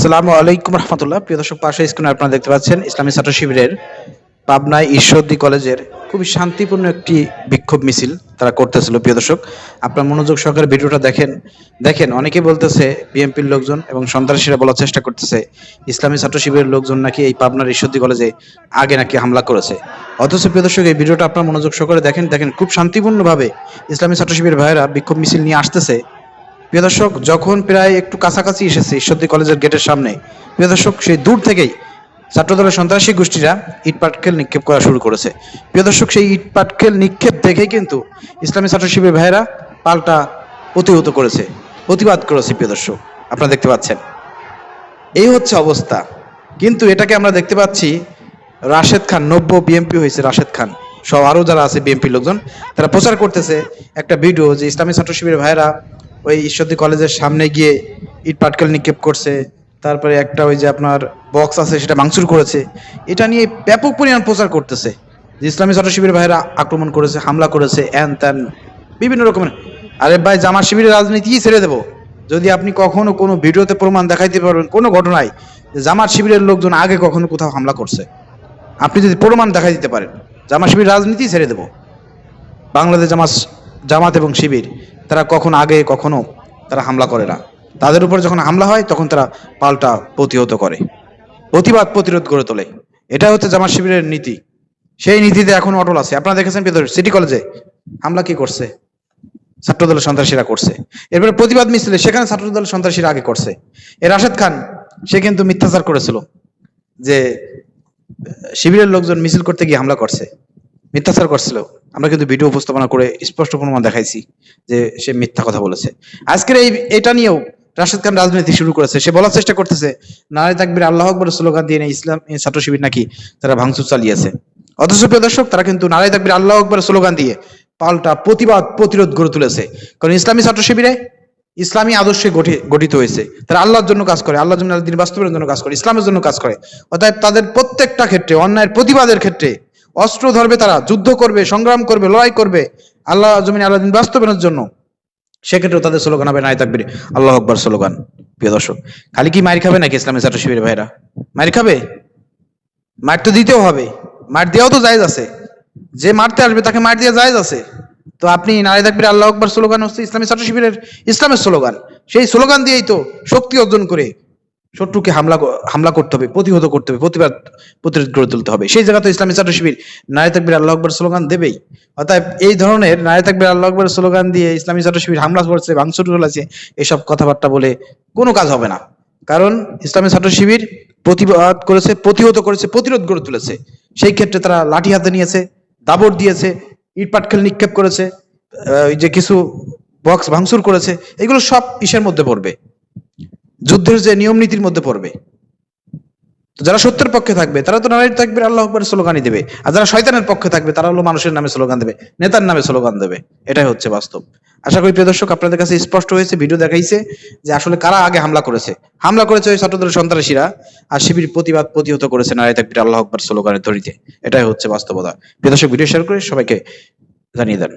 আসসালামু আলাইকুম রহমতুল্লাহ। প্রিয় দর্শক, পাশে স্ক্রিনে আপনারা দেখতে পাচ্ছেন ইসলামী ছাত্র শিবিরের পাবনায় ঈশ্বরদী কলেজের খুবই শান্তিপূর্ণ একটি বিক্ষোভ মিছিল তারা করতেছিল। প্রিয় দর্শক, আপনার মনোযোগ সহকারে ভিডিওটা দেখেন। দেখেন, অনেকে বলতেছে বিএনপির লোকজন এবং সন্ত্রাসীরা বলার চেষ্টা করতেছে ইসলামী ছাত্র শিবিরের লোকজন নাকি এই পাবনার ঈশ্বরদী কলেজে আগে নাকি হামলা করেছে। অথচ প্রিয় দর্শক, এই ভিডিওটা আপনার মনোযোগ সহকারে দেখেন। দেখেন খুব শান্তিপূর্ণভাবে ইসলামী ছাত্র শিবিরের ভাইয়েরা বিক্ষোভ মিছিল নিয়ে আসতেছে। প্রিয় দর্শক, যখন প্রায় একটু কাছাকাছি এসেছে ঈশ্বরদী কলেজের গেটের সামনে, প্রিয় দর্শক, সেই দূর থেকেই ছাত্রদলের সন্ত্রাসী গোষ্ঠীরা ইট পাটকেল নিক্ষেপ করা শুরু করেছে। প্রিয় দর্শক, সেই ইট পাটকেল নিক্ষেপ দেখেই কিন্তু ইসলামী ছাত্র শিবির ভাইয়েরা পাল্টা প্রতিহত করেছে, প্রতিবাদ করেছে। প্রিয় দর্শক, আপনারা দেখতে পাচ্ছেন এই হচ্ছে অবস্থা। কিন্তু এটাকে আমরা দেখতে পাচ্ছি রাশেদ খান, নব্য বিএমপি হয়েছে রাশেদ খান সব আরো যারা আছে বিএমপি লোকজন, তারা প্রচার করতেছে একটা ভিডিও যে ইসলামী ছাত্র শিবির ভাইয়েরা ওই ঈশ্বরদী কলেজের সামনে গিয়ে ইট পাটকেল নিক্ষেপ করছে, তারপরে একটা ওই যে আপনার বক্স আছে সেটা ভাঙচুর করেছে। এটা নিয়ে ব্যাপক পরিমাণ প্রচার করতেছে যে ইসলামী ছাত্র শিবির ভাইয়েরা আক্রমণ করেছে, হামলা করেছে, এন ত্যান বিভিন্ন রকমের। আরে ভাই, জামাত শিবিরের রাজনীতিই ছেড়ে দেবো যদি আপনি কখনো কোনো ভিডিওতে প্রমাণ দেখাইতে পারবেন কোনো ঘটনায় যে জামাত শিবিরের লোকজন আগে কখনো কোথাও হামলা করছে। আপনি যদি প্রমাণ দেখাই দিতে পারেন, জামাত শিবির রাজনীতি ছেড়ে দেব। বাংলাদেশ জামাত এবং শিবির তারা কখনো আগে কখনো তারা হামলা করে না। তাদের উপর যখন হামলা হয় তখন তারা পাল্টা প্রতিহত করে, প্রতিবাদ প্রতিরোধ গড়ে তোলে। এটা হচ্ছে জামাত শিবিরের নীতি। সেই নীতিতে এখন অটল আছে। আপনারা দেখেছেন সিটি কলেজে হামলা কি করছে, ছাত্রদলের সন্ত্রাসীরা করছে। এরপরে প্রতিবাদ মিছিলে সেখানে ছাত্রদলের সন্ত্রাসীরা আগে করছে। এর রাশেদ খান সে কিন্তু মিথ্যাচার করেছিল যে শিবিরের লোকজন মিছিল করতে গিয়ে হামলা করছে, মিথ্যাচার করছিল। আমরা কিন্তু ভিডিও উপস্থাপনা করে স্পষ্ট প্রমাণ দেখাইছি যে সে মিথ্যা কথা বলেছে। আজকের এটা নিয়েও রাশেদ খান রাজনীতি শুরু করেছে। সে বলার চেষ্টা করতেছে নারে তাকবীর আল্লাহু আকবার স্লোগান দিয়ে ইসলাম ছাত্র শিবির নাকি তারা ভাঙচুর চালিয়েছে। অথচ প্রিয় দর্শক, তারা কিন্তু নারে তাকবীর আল্লাহু আকবার স্লোগান দিয়ে পাল্টা প্রতিবাদ প্রতিরোধ গড়ে তুলেছে। কারণ ইসলামী ছাত্র শিবিরে ইসলামী আদর্শে গঠিত হয়েছে। তারা আল্লাহর জন্য কাজ করে, আল্লাহর জন্য দিন বাস্তবায়নের জন্য কাজ করে, ইসলামের জন্য কাজ করে। অতএব তাদের প্রত্যেকটা ক্ষেত্রে, অন্যায়ের প্রতিবাদের ক্ষেত্রে অস্ত্র ধরবে, তারা যুদ্ধ করবে, সংগ্রাম করবে, লড়াই করবে আল্লাহ জমিনে আল্লাহ দিন বাস্তবায়নের জন্য। সেক্ষেত্রেও তাদের স্লোগান হবে নারে তাকবীর আল্লাহু আকবার স্লোগান। প্রিয় দর্শক, খালি কি মার খাবে নাকি ইসলামী ছাত্র শিবির ভাইরা? মার খাবে? মার তো দিতেও হবে, মার দেওয়াও তো জায়েজ আছে। যে মারতে আসবে তাকে মার দেওয়া জায়েজ আছে। তো আপনি নারে তাকবীর আল্লাহু আকবার স্লোগান হচ্ছে ইসলামী ছাত্র শিবিরের ইসলামের স্লোগান। সেই স্লোগান দিয়েই তো শক্তি অর্জন করে শত্রুকে হামলা করতে হবে, প্রতিহত করতে হবে, প্রতিবাদ প্রতিরোধ গড়ে তুলতে হবে। সেই জায়গা তো ইসলামী ছাত্র শিবির নারে তাকবীর আল্লাহু আকবার স্লোগান দেবেই। অতএব এই ধরনের নারে তাকবীর আল্লাহু আকবার স্লোগান দিয়ে ইসলামী ছাত্র শিবির হামলা করছে, ভাঙচুর করেছে, এসব কথাবার্তা বলে কোনো কাজ হবে না। কারণ ইসলামী ছাত্র শিবির প্রতিবাদ করেছে, প্রতিহত করেছে, প্রতিরোধ গড়ে তুলেছে। সেই ক্ষেত্রে তারা লাঠি হাতে নিয়েছে, দাবড় দিয়েছে, ইট পাটকেল নিক্ষেপ করেছে, ওই যে কিছু বক্স ভাঙচুর করেছে। এগুলো সব ইসের মধ্যে পড়বে, যুদ্ধের যে নিয়ম নীতির মধ্যে পড়বে। তো যারা সত্যের পক্ষে থাকবে তারা তো নারে তাকবীর আল্লাহু আকবার স্লোগানই দেবে, আর যারা শয়তানের পক্ষে থাকবে তারা হলো মানুষের নামে স্লোগান দেবে, নেতার নামে স্লোগান দেবে। এটাই হচ্ছে বাস্তব। আশা করি প্রিয় দর্শক আপনাদের কাছে স্পষ্ট হয়েছে, ভিডিও দেখাইছে যে আসলে কারা আগে হামলা করেছে। হামলা করেছে ওই ছাত্রদলের সন্ত্রাসীরা, আর শিবির প্রতিবাদ প্রতিহত করেছে নারে তাকবীর আল্লাহু আকবার স্লোগানের ধরিতে। এটাই হচ্ছে বাস্তবতা। প্রিয় দর্শক, ভিডিও শেয়ার করে সবাইকে জানিয়ে দেন।